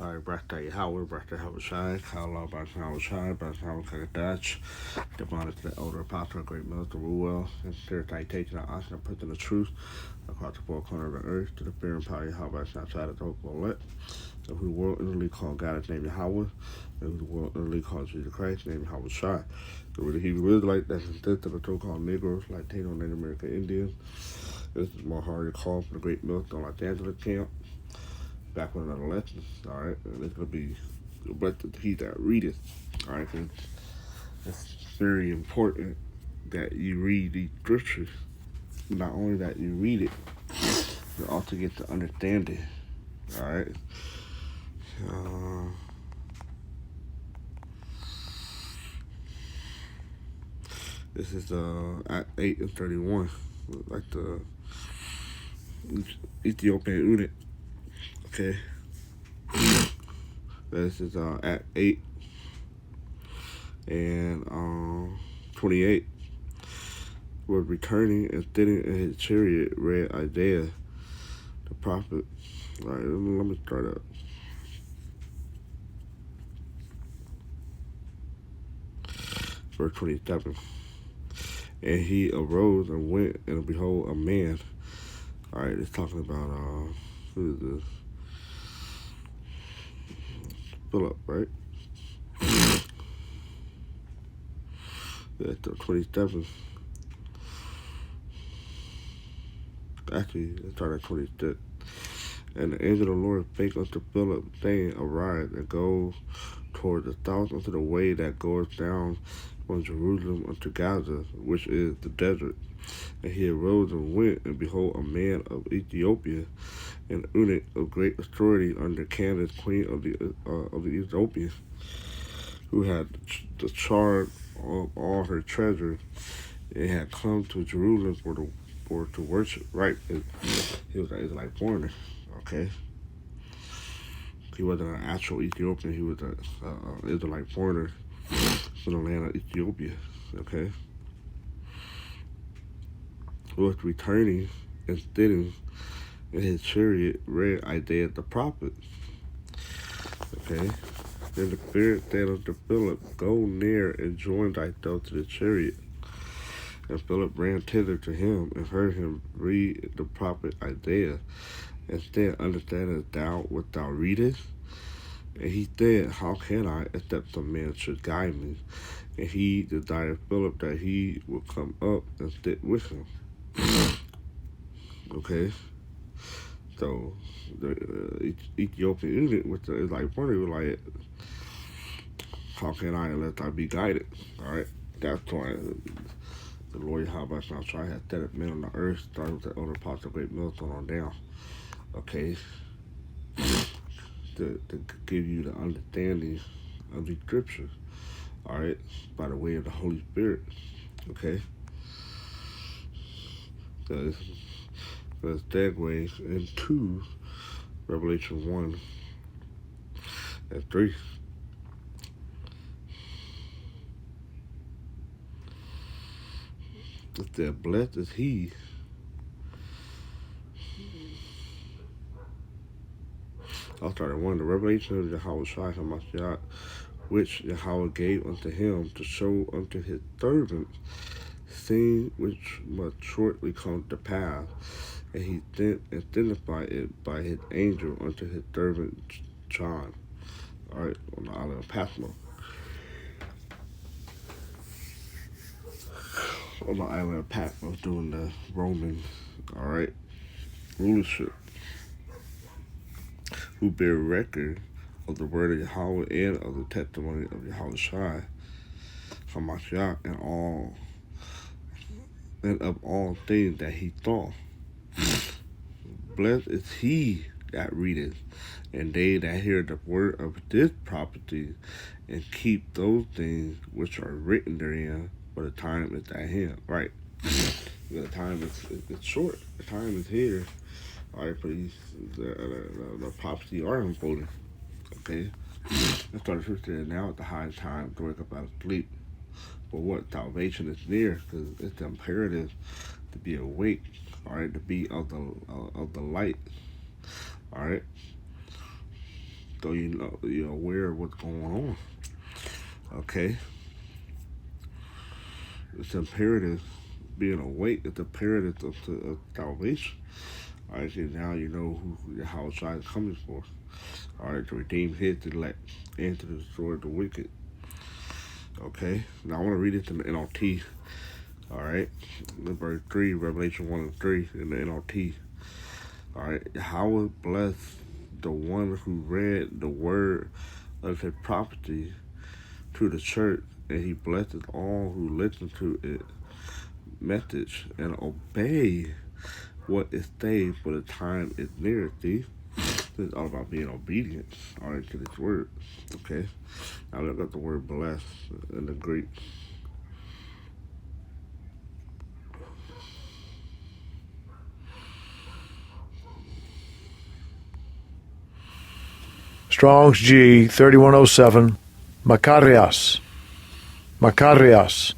All right, birthday Howard, birthday Howard Shine, Kyle birthday Howard Shine, birthday Howard Kakadach, Devon to the elder apostle, great minister Ruel, and spirit taking our action and putting the truth across the four corners of the earth to the fear and power of Yahweh, outside of the hope of elect. So who the world inwardly called God, his name Yahweh, and who the world inwardly called Jesus Christ, his name Howard Shine. So with the Hebrew Israelite, that's instead of the so-called Negroes, Latino, Native American Indians. This is more hard to call for the great milk on Los Angeles camp. Back with another lesson, all right? And it's going to be blessed to he that readeth, all right? Because it's very important that you read these scriptures. Not only that you read it, you also get to understand it, all right? This is at 8:31, like the Ethiopian unit, okay? This is at 8 and 28. Was returning and sitting in his chariot read Isaiah the prophet. All right, let me start up. Verse 27. And he arose and went, and behold, a man. All right, it's talking about, who is this? Philip, right? That's the 27th. Actually, it started at 26. And the angel of the Lord spake unto Philip, saying, Arise and go toward the south unto the way that goeth down from Jerusalem unto Gaza, which is the desert. And he arose and went, and behold, a man of Ethiopia, an eunuch of great authority under Candace, queen of the Ethiopians, who had the charge of all her treasures, and had come to Jerusalem for to worship. Right, he was an Israelite foreigner. Okay, he wasn't an actual Ethiopian. He was an Israelite foreigner from the land of Ethiopia. Okay, who was returning and sitting in his chariot read Isaiah the prophet. Okay. Then the Spirit said unto Philip, Go near and join thyself to the chariot. And Philip ran thither to him and heard him read the prophet Isaiah, and said, Understandest thou what thou readest? And he said, How can I, except some man should guide me? And he desired Philip that he would come up and sit with him. Okay. So the Ethiopian eunuch, which is like funny, was like, how can I unless I be guided? All right. That's why the Lord Yahweh now try to set up men on the earth, starting with the elder apostle, great millstone on down. Okay. To give you the understanding of the scriptures. All right. By the way of the Holy Spirit. Okay. So let's segue into Revelation 1 and 3. It said, Blessed is he I'll start at 1. The revelation of Yahweh Shai HaMashiach, which Yahweh gave unto him to show unto his servants things which must shortly come to pass. And he identified it by his angel unto his servant John. All right, on the island of Patmos. On the island of Patmos during the Roman, all right, rulership, who bear record of the word of Yahweh and of the testimony of Yahweh Shai HaMashiach and of all things that he saw. Blessed is he that readeth, and they that hear the word of this prophecy, and keep those things which are written therein, for the time is at hand. Right. The time is short. The time is here. All right, for the prophecy are unfolding. Okay. That's what the scripture says. Now at the high time to wake up out of sleep. For what? Salvation is near, because it's imperative to be awake. All right, to be of the light. All right. So you know you're aware of what's going on. Okay, it's imperative. Being awake is imperative of salvation. All right, so now you know who the house is coming for. All right, to redeem his elect and to destroy the wicked. Okay, now I want to read it in the NLT. All right, verse 3, Revelation 1 and 3 in the NLT. All right, how would bless the one who read the word of his prophecy to the church, and he blesses all who listen to it message and obey what is said, for the time is near. See, this is all about being obedient, all right, to this word. Okay, now look at the word bless in the Greek. Strong's G 3107. Makarios. Makarios.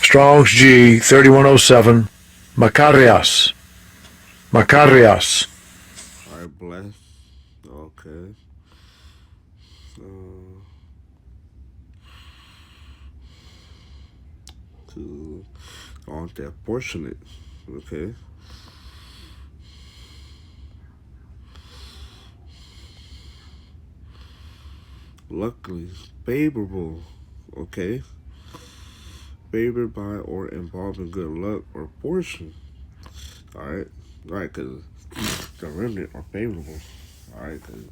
Strong's G 3107. Makarios. Makarios. All right, bless. Okay. To on that portionate. Okay. Luckily, favorable. Okay. Favored by or involved in good luck or fortune. All right. All right, because the remnant are favorable. All right, because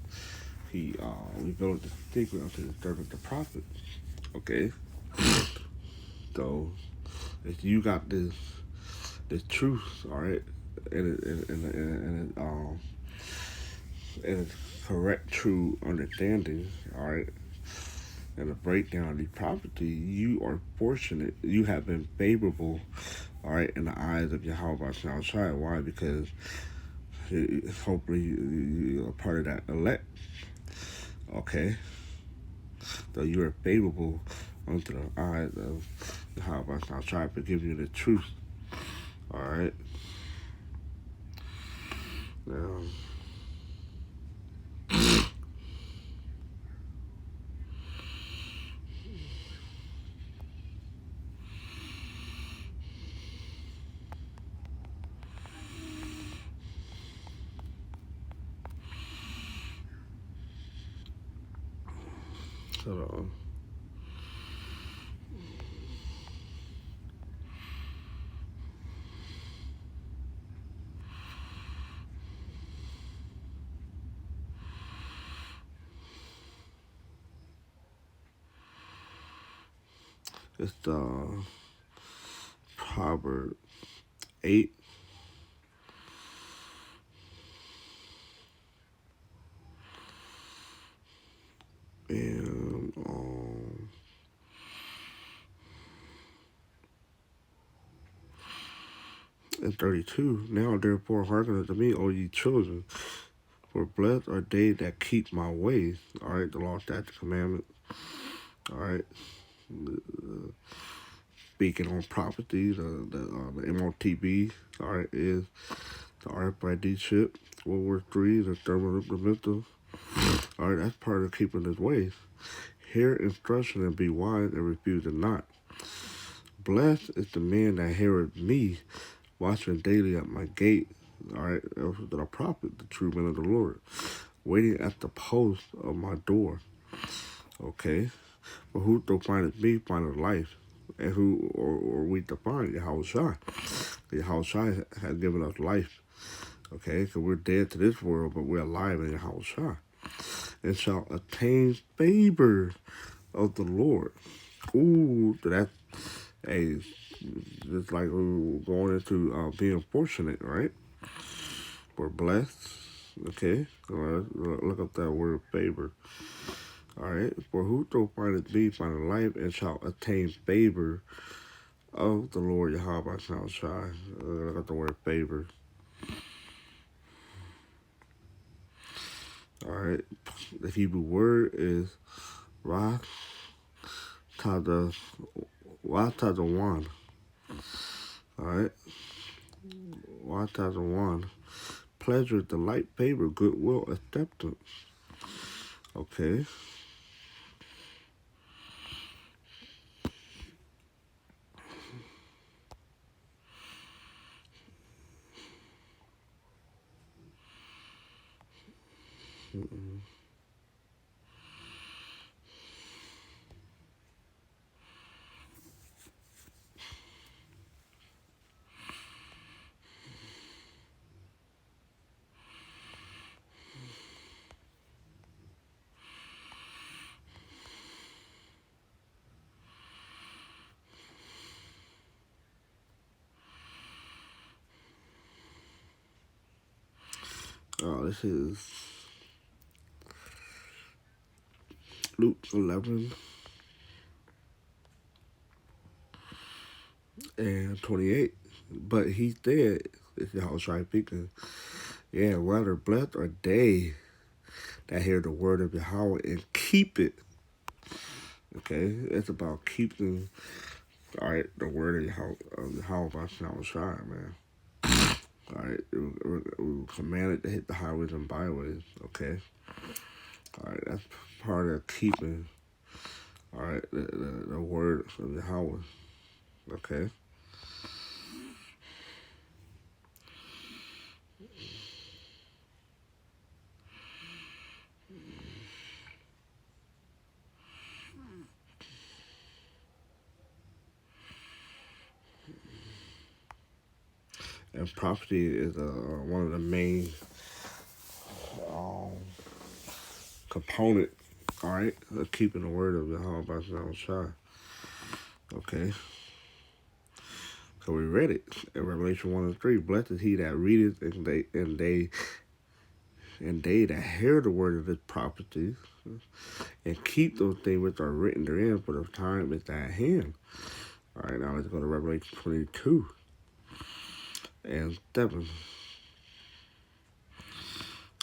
he revealed the secret unto the servant the prophet. Okay. So if you got this truth, all right, and it's correct, true understanding, all right, and a breakdown of the property, you are fortunate. You have been favorable, all right, in the eyes of Yahweh Shai. Why? Because hopefully you're a part of that elect. Okay, so you are favorable unto the eyes of Yahweh Shai for giving you the truth. All right. Now, so it's Proverbs 8. And 32. Now therefore hearken unto me, O ye children, for blessed are they that keep my ways. All right, the law, statute, commandment. All right, speaking on prophecy, the MOTB. All right, is the RFID chip. World War III, the thermal implemental. All right, that's part of keeping his ways. Hear instruction and be wise and refuse it not. Blessed is the man that heareth me, watching daily at my gate. All right, that I prophet, the true man of the Lord, waiting at the post of my door. Okay, but who findeth me findeth life, and who or we define Yahweh Shai. Yahweh Shai has given us life. Okay, because we're dead to this world, but we're alive in Yahweh Shai, and shall attain favor of the Lord. Ooh, that's a just like we going into being fortunate, right? We're blessed. Okay, look up that word favor. All right, for whoso findeth me findeth life and shall attain favor of the Lord Yahweh shall shine. Look up the word favor. All right, the Hebrew word is Ra Tada Tada Wan. All right. 1001. Pleasure, delight, favor, goodwill, acceptance. Okay. This is Luke 11 and 28. But he said, if y'all try speaking, yeah, whether blessed are they that hear the word of Yahweh and keep it. Okay, it's about keeping, all right, the word of Yahweh by Shai, man. All right, we commanded to hit the highways and byways. Okay, all right, that's part of keeping. All right, the word of Yahweh. Okay. And prophecy is one of the main um, component, all right, of keeping the word of Yahweh by Shai. Okay. So we read it in Revelation 1 and 3. Blessed is he that readeth and they that hear the word of this prophecy and keep those things which are written therein, for the time is at hand. All right, now let's go to Revelation 22 and 7.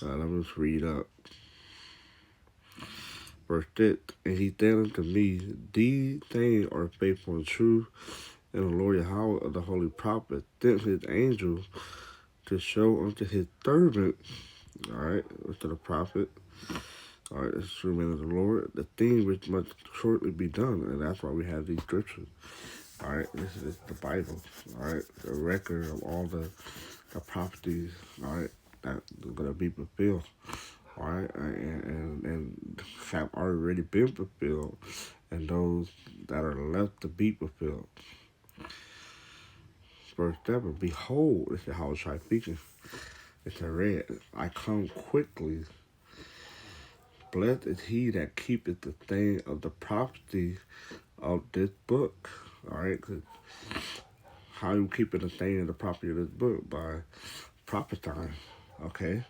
Let me just read up. Verse 6. And he said unto me, these things are faithful and true, and the Lord Yahweh of the holy prophet sent his angel to show unto his servant, all right, to the prophet, all right, the true man of the Lord, the thing which must shortly be done. And that's why we have these scriptures. All right, this is the Bible. All right, the record of all the prophecies, all right, that are going to be fulfilled. All right, and have already been fulfilled, and those that are left to be fulfilled. Verse 7, behold, this is how it's speaking. It's a red. I come quickly. Blessed is he that keepeth the thing of the prophecy of this book. All right, because how you keeping the thing of the prophecy of this book? By prophesying. Okay.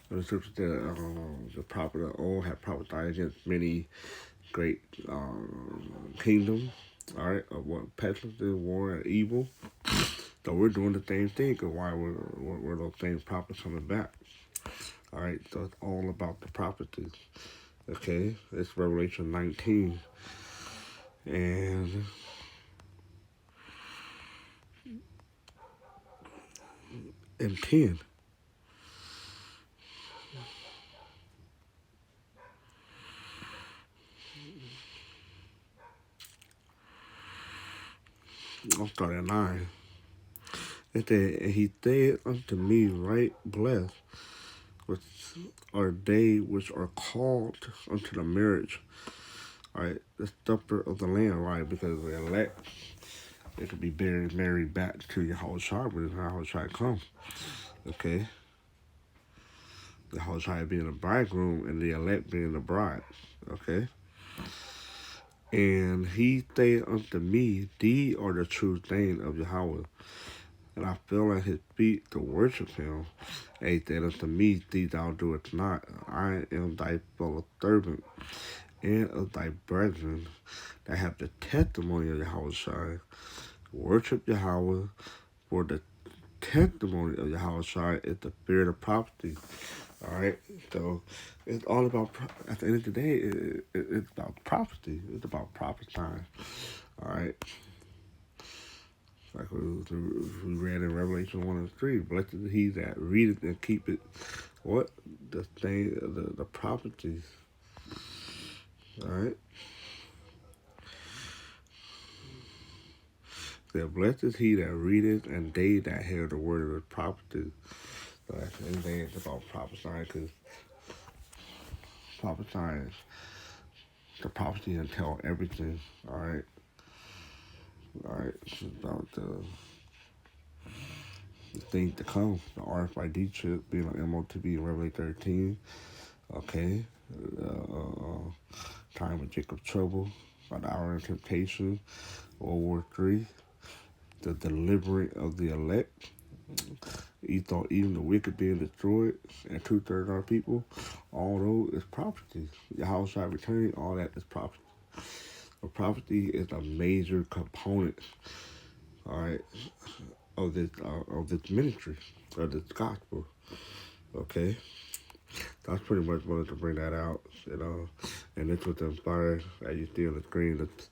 And the scripture said the prophet of old had prophesied against many great kingdoms. All right, of what pestilence, war, and evil. So we're doing the same thing. Cause why were those same prophets coming back? All right, so it's all about the prophecies. Okay, it's Revelation 19 and 10. I'll start at 9. It said, and he said unto me, right blessed, which are they which are called unto the marriage. All right, the supper of the Lamb, right? Because the elect, they could be married back to Yahushua when Yahushua comes. Okay, Yahushua being the bridegroom and the elect being the bride. Okay. And he said unto me, these are the true things of Yahweh. And I fell at his feet to worship him. And he said unto me, thee thou doest not. I am thy fellow servant and of thy brethren that have the testimony of Yahweh. Worship Yahweh, for the testimony of Yahweh is the spirit of prophecy. All right, so it's all about. At the end of the day, it's about prophecy. It's about prophesying. All right. Like we read in Revelation 1 and 3. Blessed is he that readeth and keepeth what? The prophecies. Alright? The blessed is he that readeth and they that hear the word of the prophecies. So that's anything it's about prophesying, because prophesying is the prophecy and tell everything. Alright? Alright? It's about the things to come. The RFID chip being on MOTB in Revelation 13. Okay? Time of Jacob's trouble. About the hour of temptation. World War III. The delivery of the elect. He thought even the wicked being destroyed and 2/3 of our people, all those is prophecy. Yahweh returning, all that is prophecy. The prophecy is a major component, all right, of this ministry, of this gospel. Okay, that's pretty much wanted to bring that out, and this was inspired, as you see on the screen, this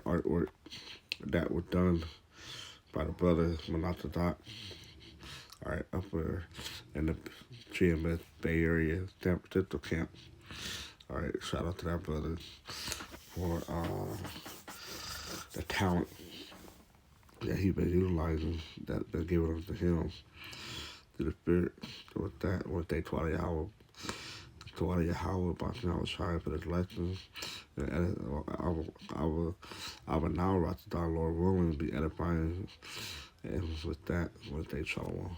artwork that was done by the brother Manasseh, all right, up there in the GMS Bay Area, San Francisco camp. All right, shout out to that brother for the talent that he's been utilizing, that's been given to him, to the Spirit. So with that, with that Twilight Hour about now shine for this lesson. And I will now write to God, Lord willing, be edifying. And with that, with that, shalom.